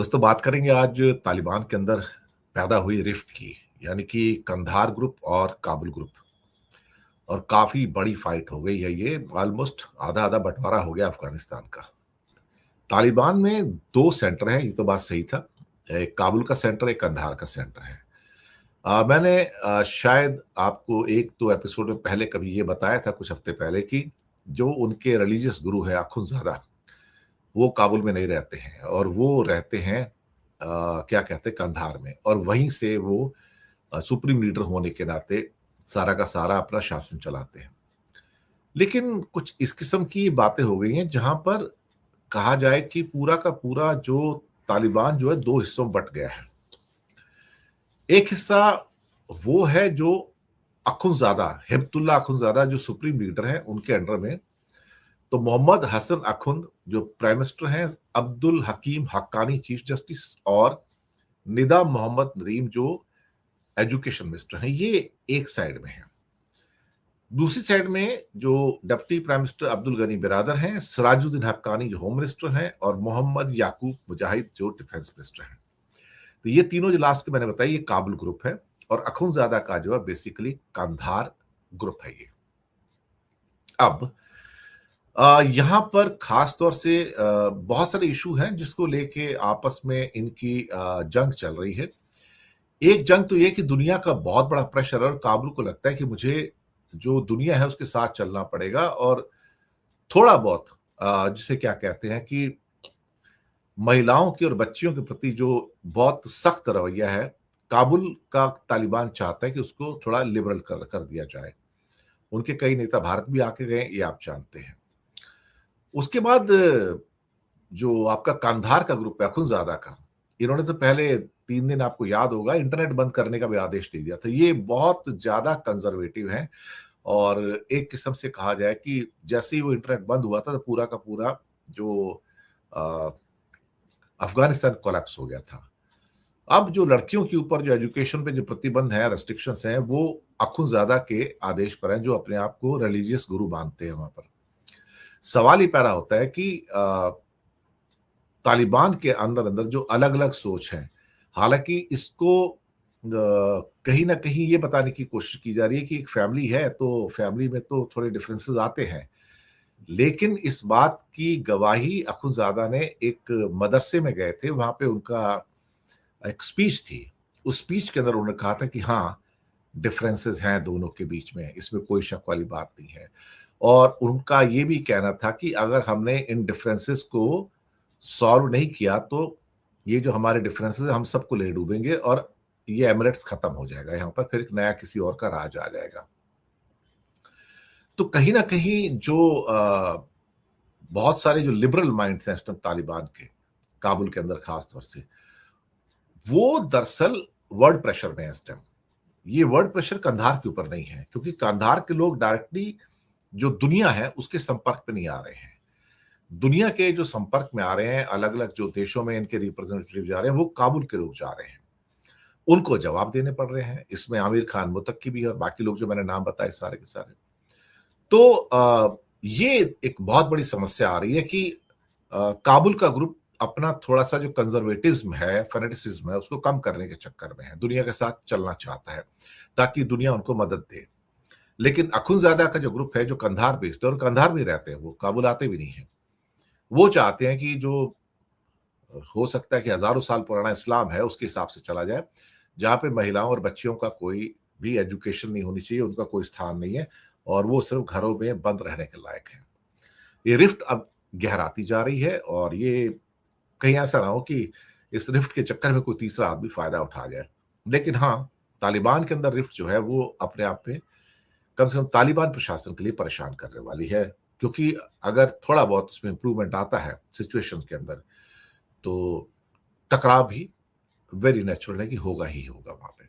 दोस्तों बात करेंगे आज तालिबान के अंदर पैदा हुई रिफ्ट की, यानी कि कंधार ग्रुप और काबुल ग्रुप। और काफी बड़ी फाइट हो गई है। ये ऑलमोस्ट आधा आधा बंटवारा हो गया अफगानिस्तान का। तालिबान में दो सेंटर हैं, ये तो बात सही था। एक काबुल का सेंटर, एक कंधार का सेंटर है। मैंने शायद आपको एक दो एपिसोड में पहले कभी ये बताया था, कुछ हफ्ते पहले, कि जो उनके रिलीजियस गुरु है अखुंज़ादा, वो काबुल में नहीं रहते हैं और वो रहते हैं क्या कहते हैं, कंधार में। और वहीं से वो सुप्रीम लीडर होने के नाते सारा का सारा अपना शासन चलाते हैं। लेकिन कुछ इस किस्म की बातें हो गई हैं जहां पर कहा जाए कि पूरा का पूरा जो तालिबान जो है दो हिस्सों में बट गया है। एक हिस्सा वो है जो अखुंज़ादा, हिब्बतुल्लाह अखुंज़ादा जो सुप्रीम लीडर हैं उनके अंडर में। तो मोहम्मद हसन अखुंद जो प्राइम मिनिस्टर हैं, अब्दुल हकीम हक्कानी चीफ जस्टिस, और निदा मोहम्मद नदीम जो एजुकेशन मिनिस्टर हैं, ये एक साइड में है। दूसरी साइड में जो deputy prime minister Abdul Ghani Baradar हैं, सिराजुद्दीन हक्कानी जो होम मिनिस्टर हैं, और मोहम्मद याकूब मुजाहिद जो डिफेंस मिनिस्टर हैं। तो ये तीनों जो लास्ट के मैंने बताया, ये काबुल ग्रुप है। और अखुंज़ादा का जो है बेसिकली कंधार ग्रुप है ये। अब यहाँ पर खास तौर से बहुत सारे इशू हैं जिसको लेके आपस में इनकी जंग चल रही है। एक जंग तो ये कि दुनिया का बहुत बड़ा प्रेशर है और काबुल को लगता है कि मुझे जो दुनिया है उसके साथ चलना पड़ेगा, और थोड़ा बहुत जिसे क्या कहते हैं कि महिलाओं की और बच्चियों के प्रति जो बहुत सख्त रवैया है, काबुल का तालिबान चाहता है कि उसको थोड़ा लिबरल कर दिया जाए। उनके कई नेता भारत भी आके गए, ये आप जानते हैं। उसके बाद जो आपका कंधार का ग्रुप है अखुंज़ादा का, इन्होंने तो पहले 3 दिन आपको याद होगा इंटरनेट बंद करने का भी आदेश दे दिया था। ये बहुत ज़्यादा कंज़र्वेटिव हैं और एक किस्म से कहा जाए कि जैसे ही वो इंटरनेट बंद हुआ था तो पूरा का पूरा जो अ, अफ़गानिस्तान कोलैप्स हो गया था। अब जो लड़कियों के ऊपर जो एजुकेशन पे जो प्रतिबंध है, रेस्ट्रिक्शंस हैं, वो अखुंज़ादा के आदेश पर हैं, जो अपने आप को रिलीजियस गुरु मानते हैं वहाँ पर। सवाल ये पैदा होता है कि तालिबान के अंदर-अंदर जो अलग-अलग सोच है, हालाँकि इसको कहीं न कहीं ये बताने की कोशिश की जा रही है कि एक फैमिली है, तो फैमिली में तो थोड़े डिफरेंसेस आते हैं। लेकिन इस बात की गवाही अखुंज़ादा ने एक मदरसे में गए थे, वहाँ पे उनका एक स्पीच थी। उस स्पीच के अंदर उन्होंने कहा था कि हाँ, डिफरेंसेस हैं दोनों के बीच में, इसमें कोई शक वाली बात नहीं है। और उनका ये भी कहना था कि अगर हमने इन डिफरेंसेस को सॉल्व नहीं किया तो ये जो हमारे डिफरेंसेस हैं हम सबको ले डूबेंगे और ये एमिरेट्स खत्म हो जाएगा, यहाँ पर फिर एक नया किसी और का राज आ जाएगा। तो कहीं न कहीं जो बहुत सारे जो लिबरल माइंड्स हैं इस टाइम तालिबान के, काबुल के अंदर खास तौर से, वो दरअसल वर्ल्ड प्रेशर में है इस टाइम। ये वर्ल्ड प्रेशर कंधार के ऊपर नहीं है, क्योंकि कंधार के लोग डायरेक्टली जो दुनिया है उसके संपर्क में नहीं आ रहे हैं। दुनिया के जो संपर्क में आ रहे हैं, अलग-अलग जो देशों में इनके रिप्रेजेंटेटिव जा रहे हैं, वो काबुल के लोग जा रहे हैं। उनको जवाब देने पड़ रहे हैं। इसमें आमिर खान मुत्तकी भी है और बाकी लोग जो मैंने नाम बताए सारे के सारे। तो ये एक बहुत बड़ी समस्या आ रही है कि काबुल का ग्रुप अपना थोड़ा-सा जो कंज़र्वेटिज़्म है, फ़ैनेटिसिज़्म है, उसको कम करने के चक्कर में है। दुनिया के साथ चलना चाहता है, ताकि दुनिया उनको मदद दे। लेकिन अखुंज़ादा का जो ग्रुप है, जो कंधार बेस्ड है और कंधार में रहते हैं वो, काबुल आते भी नहीं हैं। वो चाहते हैं कि जो हो सकता है कि हज़ारों साल पुराना इस्लाम है, उसके हिसाब से चला जाए, जहाँ पे महिलाओं और बच्चियों का कोई भी एजुकेशन नहीं होनी चाहिए, उनका कोई स्थान नहीं है और वो सिर्फ़ घरों में बंद रहने के लायक हैं। ये रिफ्ट अब गहराती जा रही है और ये कहीं ऐसा ना हो कि इस रिफ्ट के चक्कर में कोई तीसरा आदमी फ़ायदा उठा जाए। लेकिन हाँ, तालिबान के अंदर रिफ्ट जो है वो अपने आप में कम से कम तालिबान प्रशासन के लिए परेशान करने वाली है, क्योंकि अगर थोड़ा बहुत उसमें इम्प्रूवमेंट आता है सिचुएशंस के अंदर, तो टकराव भी वेरी नेचुरल है कि होगा ही होगा वहाँ पे।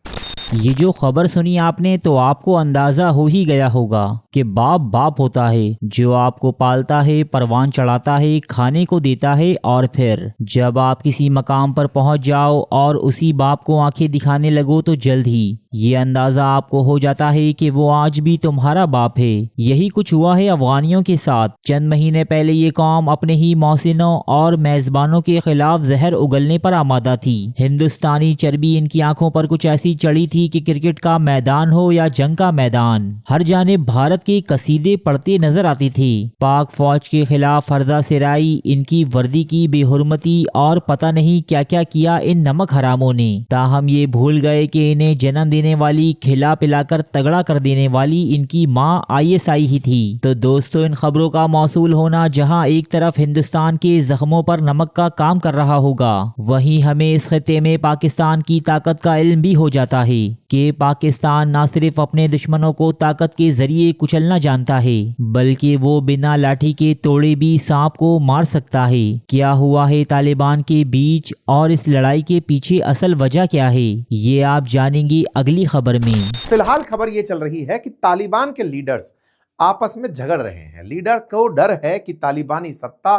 ये जो खबर सुनी आपने तो आपको अंदाज़ा हो ही गया होगा कि बाप बाप होता है, जो आपको पालता है, परवान चढ़ाता है, खाने को देता है, और फिर जब आप किसी मकाम पर पहुंच जाओ और उसी बाप को आंखें दिखाने लगो तो जल्द ही ये अंदाजा आपको हो जाता है कि वो आज भी तुम्हारा बाप है। यही कुछ हुआ है अफगानियों के साथ। चंद महीने पहले ये कौम अपने ही मौसिनों और मेजबानों के खिलाफ जहर उगलने पर आमादा थी। हिंदुस्तानी चर्बी इनकी आंखों पर कुछ ऐसी चढ़ी थी कि क्रिकेट का मैदान हो या जंग का मैदान, हर जानिब भारत के कसीदे पड़ते नजर आती थी। पाक फौज के खिलाफ फर्जा सिराई, इनकी वर्दी की बेहुरमती और पता नहीं क्या क्या किया इन नमक हरामों ने। ताहम ये भूल गए कि इन्हें जन्म देने वाली, खिला पिलाकर तगड़ा कर देने वाली इनकी माँ ISI ही थी। तो दोस्तों, इन खबरों का मौसूल होना जहां एक तरफ हिंदुस्तान के जख्मों पर नमक का काम कर रहा होगा, वहीं हमें इस खित्ते में पाकिस्तान की ताकत का इल्म भी हो जाता है कि पाकिस्तान न सिर्फ अपने दुश्मनों को ताकत के जरिए कुचलना जानता है, बल्कि वो बिना लाठी के तोड़े भी सांप को मार सकता है। क्या हुआ है तालिबान के बीच और इस लड़ाई के पीछे असल वजह क्या है, ये आप जानेंगे अगली खबर में। फिलहाल खबर ये चल रही है कि तालिबान के लीडर्स आपस में झगड़ रहे हैं। लीडर को डर है कि तालिबानी सत्ता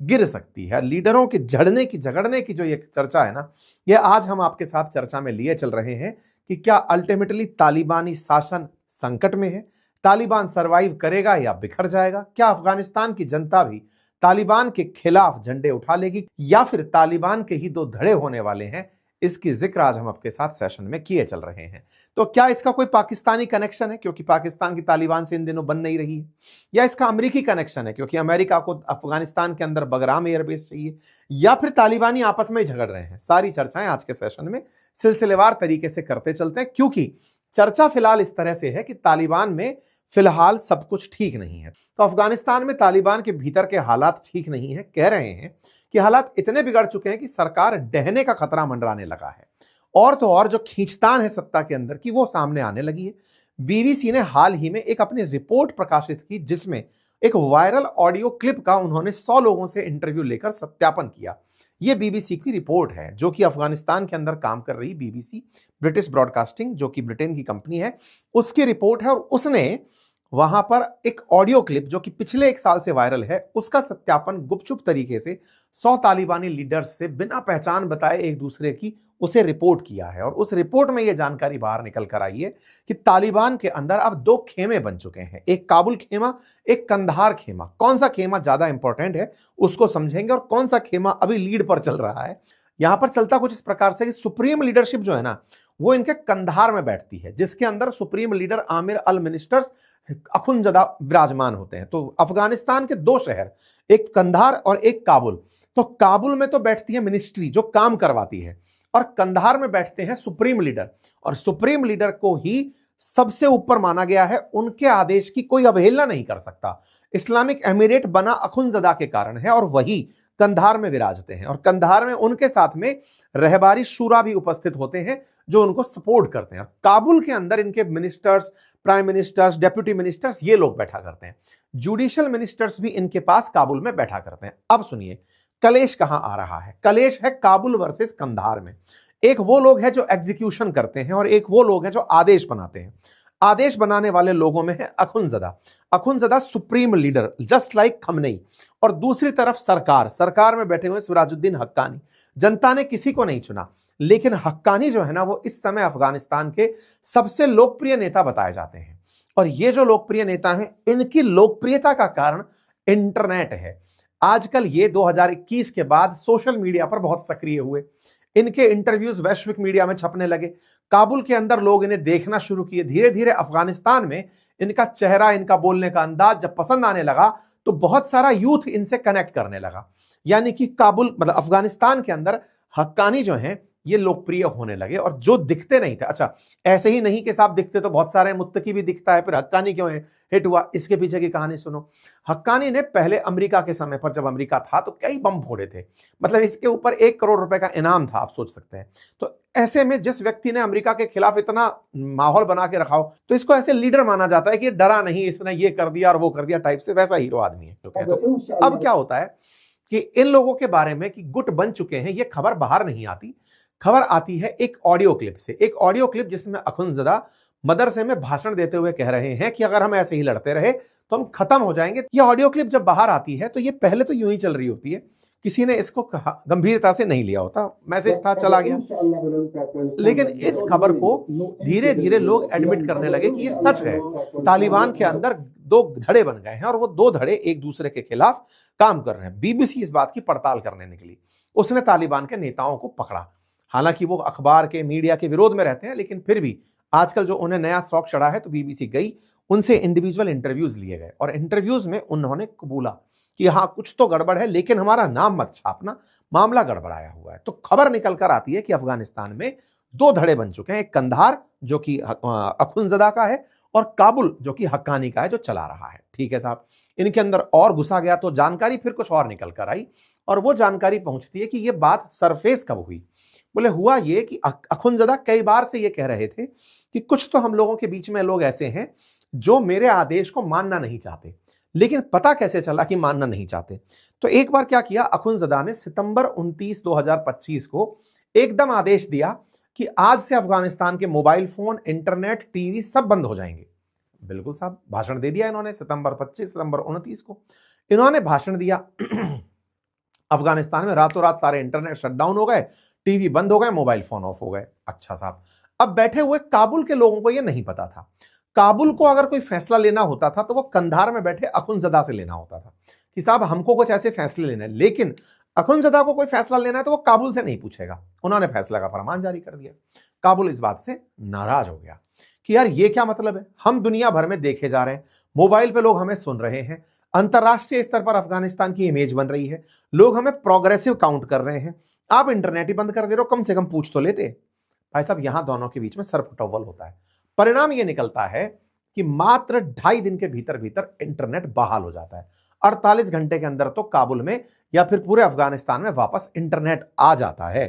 गिर सकती है। लीडरों के झगड़ने की जो ये चर्चा है ना, ये आज हम आपके साथ चर्चा में लिए चल रहे हैं कि क्या अल्टीमेटली तालिबानी शासन संकट में है, तालिबान सरवाइव करेगा या बिखर जाएगा, क्या अफगानिस्तान की जनता भी तालिबान के खिलाफ झंडे उठा लेगी, या फिर तालिबान के ही दो धड़े होने वाले हैं। इसकी जिक्र आज हम आपके साथ सेशन में किए चल रहे हैं। तो क्या इसका कोई पाकिस्तानी कनेक्शन है, क्योंकि पाकिस्तान की तालिबान से इन दिनों बन नहीं रही है, या इसका अमेरिकी कनेक्शन है, क्योंकि अमेरिका को अफगानिस्तान के अंदर बगराम एयरबेस चाहिए, या फिर तालिबानी आपस में ही झगड़ रहे हैं। सारी चर्चाएं आज के सेशन में सिलसिलेवार तरीके से करते चलते हैं, क्योंकि चर्चा फिलहाल इस तरह से है कि तालिबान में फिलहाल सब कुछ ठीक नहीं है। तो अफगानिस्तान में तालिबान के भीतर के हालात ठीक नहीं है। कह रहे हैं कि हालात इतने बिगड़ चुके हैं कि सरकार ढहने का खतरा मंडराने लगा है, और तो और जो खींचतान है सत्ता के अंदर की वो सामने आने लगी है। BBC ने हाल ही में एक अपनी रिपोर्ट प्रकाशित की, जिसमें एक वायरल ऑडियो क्लिप का उन्होंने 100 लोगों से इंटरव्यू लेकर सत्यापन किया। ये BBC की रिपोर्ट है, जो कि अफगानिस्तान के अंदर काम कर रही BBC ब्रिटिश ब्रॉडकास्टिंग, जो कि ब्रिटेन की कंपनी है, उसकी रिपोर्ट है। और उसने वहां पर एक ऑडियो क्लिप जो कि पिछले 1 साल से वायरल है, उसका सत्यापन गुपचुप तरीके से 100 तालिबानी लीडर्स से बिना पहचान बताए एक दूसरे की उसे रिपोर्ट किया है। और उस रिपोर्ट में यह जानकारी बाहर निकल कर आई है कि तालिबान के अंदर अब 2 खेमे बन चुके हैं, एक काबुल खेमा, एक कंधार खेमा। कौन सा खेमा ज्यादा इंपॉर्टेंट है उसको समझेंगे, और कौन सा खेमा अभी लीड पर चल रहा है। यहां पर चलता कुछ इस प्रकार से कि सुप्रीम लीडरशिप जो है ना, वो इनके कंधार में बैठती है, जिसके अंदर सुप्रीम लीडर आमिर अल मिनिस्टर्स अखुनजदा विराजमान होते हैं। तो अफगानिस्तान के 2 शहर, एक कंधार और एक काबुल। तो काबुल में तो बैठती है मिनिस्ट्री जो काम करवाती है, और कंधार में बैठते हैं सुप्रीम लीडर, और सुप्रीम लीडर को ही सबसे ऊपर माना गया है। उनके आदेश की कोई अवहेलना नहीं कर सकता। इस्लामिक एमिरेट बना अखुनजदा के कारण है, और वही कंधार में विराजते हैं। और कंधार में उनके साथ में रहबारी शूरा भी उपस्थित होते हैं जो उनको सपोर्ट करते हैं। काबुल के अंदर इनके ministers, prime ministers, deputy ministers, ये लोग बैठा करते हैं। जुडिशियल मिनिस्टर्स भी इनके पास काबुल में बैठा करते हैं। अब सुनिए कलेश कहां आ रहा है। कलेश है काबुल वर्सेस कंधार में। एक वो लोग हैं जो एग्जीक्यूशन करते हैं, और एक वो लोग हैं जो आदेश बनाते हैं। आदेश बनाने वाले लोगों में है Akhundzada supreme leader, just like Khamenei. और दूसरी तरफ सरकार में बैठे हुए सिराजुद्दीन हक्कानी। जनता ने किसी को नहीं चुना, लेकिन हक्कानी जो है ना, वो इस समय अफगानिस्तान के सबसे लोकप्रिय नेता बताए जाते हैं। और ये जो लोकप्रिय नेता हैं, इनकी लोकप्रियता का कारण इंटरनेट है। आजकल ये 2021 के बाद सोशल मीडिया पर बहुत सक्रिय हुए। इनके इंटरव्यूज वैश्विक मीडिया में छपने लगे। काबुल के अंदर लोग इन्हें देखना शुरू किए। धीरे धीरे अफगानिस्तान में इनका चेहरा, इनका बोलने का अंदाज जब पसंद आने लगा, तो बहुत सारा यूथ इनसे कनेक्ट करने लगा। यानी कि काबुल मतलब अफगानिस्तान के अंदर हक्कानी जो हैं ये लोकप्रिय होने लगे। और जो दिखते नहीं थे, अच्छा ऐसे ही नहीं कि साहब दिखते तो बहुत सारे, मुत्तकी भी दिखता है, फिर हक्कानी क्यों हिट हुआ, इसके पीछे की कहानी सुनो। हक्कानी ने पहले अमेरिका के समय पर, जब अमेरिका था, तो कई बम फोड़े थे। मतलब इसके ऊपर 1 करोड़ रुपए का इनाम था, आप सोच सकते हैं। तो ऐसे में जिस व्यक्ति ने अमेरिका के खिलाफ इतना माहौल बना के रखा हो, तो इसको ऐसे लीडर माना जाता है कि डरा नहीं, इसने ये कर दिया और वो कर दिया टाइप से, वैसा हीरो आदमी है। तो अब क्या होता है कि इन लोगों के बारे में कि गुट बन चुके हैं, ये खबर बाहर नहीं आती। खबर आती है एक ऑडियो क्लिप से। एक ऑडियो क्लिप जिसमें अखुनजदा मदरसे में भाषण देते हुए कह रहे हैं कि अगर हम ऐसे ही लड़ते रहे तो हम खत्म हो जाएंगे। ये ऑडियो क्लिप जब बाहर आती है तो ये पहले तो यूं ही चल रही होती है किसी ने इसको गंभीरता से नहीं लिया होता, मैसेज था चला गया। लेकिन इस खबर को धीरे धीरे लोग एडमिट करने लगे कि ये सच है, तालिबान के अंदर दो धड़े बन गए हैं और वो दो धड़े एक दूसरे के खिलाफ काम कर रहे हैं। बीबीसी इस बात की पड़ताल करने निकली, उसने तालिबान के नेताओं को पकड़ा। हालांकि वो अखबार के मीडिया के विरोध में रहते हैं, लेकिन फिर भी आजकल जो उन्हें नया शौक चढ़ा है, तो बीबीसी गई, उनसे इंडिविजुअल इंटरव्यूज लिए गए और इंटरव्यूज में उन्होंने कबूला कि हाँ कुछ तो गड़बड़ है, लेकिन हमारा नाम मत छापना, मामला गड़बड़ाया हुआ है। तो खबर निकल कर आती है कि अफगानिस्तान में दो धड़े बन चुके हैं, एक कंधार जो कि अखुनजदा का है और काबुल जो कि हक्कानी का है, जो चला रहा है। ठीक है साहब, इनके अंदर और घुसा गया तो जानकारी फिर कुछ और निकल कर आई और वो जानकारी पहुंचती है कि ये बात सरफेस कब हुई। बोले हुआ ये कि अखुनजदा कई बार से ये कह रहे थे कि कुछ तो हम लोगों के बीच में लोग ऐसे हैं जो मेरे आदेश को मानना नहीं चाहते, लेकिन पता कैसे चला कि मानना नहीं चाहते। तो एक बार क्या किया, अखुनजदा ने सितंबर 29, 2025 को एकदम आदेश दिया कि आज से अफगानिस्तान के मोबाइल फोन, इंटरनेट, टीवी सब बंद हो जाएंगे। बिल्कुल साहब, भाषण दे दिया इन्होंने सितंबर 25, सितंबर 29 को इन्होंने भाषण दिया। अफगानिस्तान में रातों रात सारे इंटरनेट शटडाउन हो गए, टीवी बंद हो गए, मोबाइल फोन ऑफ हो गए। अच्छा साहब, अब बैठे हुए काबुल के लोगों को यह नहीं पता था। काबुल को अगर कोई फैसला लेना होता था तो वो कंधार में बैठे अखुनजदा से लेना होता था कि साहब हमको कुछ ऐसे फैसले लेने हैं, लेकिन अखुनजदा को कोई फैसला लेना है तो वो काबुल से नहीं पूछेगा। उन्होंने फैसला का फरमान जारी कर दिया। काबुल इस बात से नाराज हो गया कि यार ये क्या मतलब है, हम दुनिया भर में देखे जा रहे हैं, मोबाइल पे लोग हमें सुन रहे हैं, अंतरराष्ट्रीय स्तर पर अफगानिस्तान की इमेज बन रही है, लोग हमें प्रोग्रेसिव काउंट कर रहे हैं, आप इंटरनेट ही बंद कर दे रहे हो, कम से कम पूछ तो लेते। भाई साहब, यहां दोनों के बीच में सरफटौवल होता है। परिणाम यह निकलता है कि मात्र 2.5 दिन के भीतर भीतर इंटरनेट बहाल हो जाता है। 48 घंटे के अंदर तो काबुल में या फिर पूरे अफगानिस्तान में वापस इंटरनेट आ जाता है।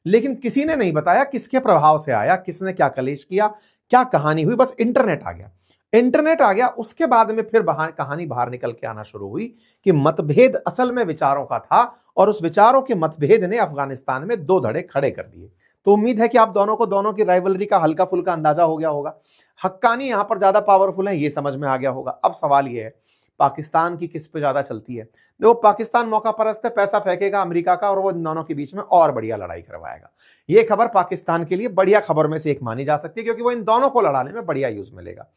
लेकिन किसी ने नहीं बताया किसके प्रभाव से आया, किसने क्या कलेश किया, क्या कहानी हुई, बस इंटरनेट आ गया। इंटरनेट आ गया, उसके बाद में फिर कहानी बाहर निकल के आना शुरू हुई कि मतभेद असल में विचारों का था और उस विचारों के मतभेद ने अफगानिस्तान में दो धड़े खड़े कर दिए। तो उम्मीद है कि आप दोनों की राइवलरी का हल्का फुल्का अंदाजा हो गया होगा। हक्कानी यहां पर ज्यादा पावरफुल है, ये समझ में आ गया होगा। अब सवाल ये है, पाकिस्तान की किस पे ज्यादा चलती है। देखो, पाकिस्तान मौका परस्त है, पैसा फेंकेगा अमेरिका का और वो इन दोनों के बीच में और बढ़िया लड़ाई करवाएगा। ये खबर पाकिस्तान के लिए बढ़िया खबर में से एक मानी जा सकती है, क्योंकि वो इन दोनों को लड़ाने में बढ़िया यूज मिलेगा।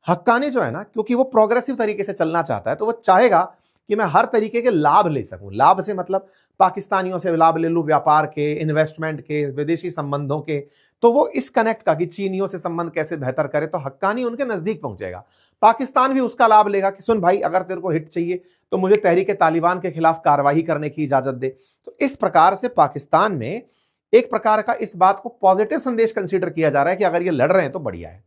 हक्कानी जो है ना, क्योंकि वो प्रोग्रेसिव तरीके से चलना चाहता है, तो वो चाहेगा कि मैं हर तरीके के लाभ ले सकूं। लाभ से मतलब पाकिस्तानियों से लाभ ले लूं, व्यापार के, इन्वेस्टमेंट के, विदेशी संबंधों के। तो वो इस कनेक्ट का कि चीनियों से संबंध कैसे बेहतर करे, तो हक्कानी उनके नजदीक पहुंचेगा। पाकिस्तान भी उसका लाभ लेगा कि सुन भाई, अगर तेरे को हिट चाहिए तो मुझे तहरीक तालिबान के खिलाफ कार्रवाई करने की इजाजत दे। तो इस प्रकार से पाकिस्तान में एक प्रकार का इस बात को पॉजिटिव संदेश कंसीडर किया जा रहा है कि अगर ये लड़ रहे हैं तो बढ़िया है।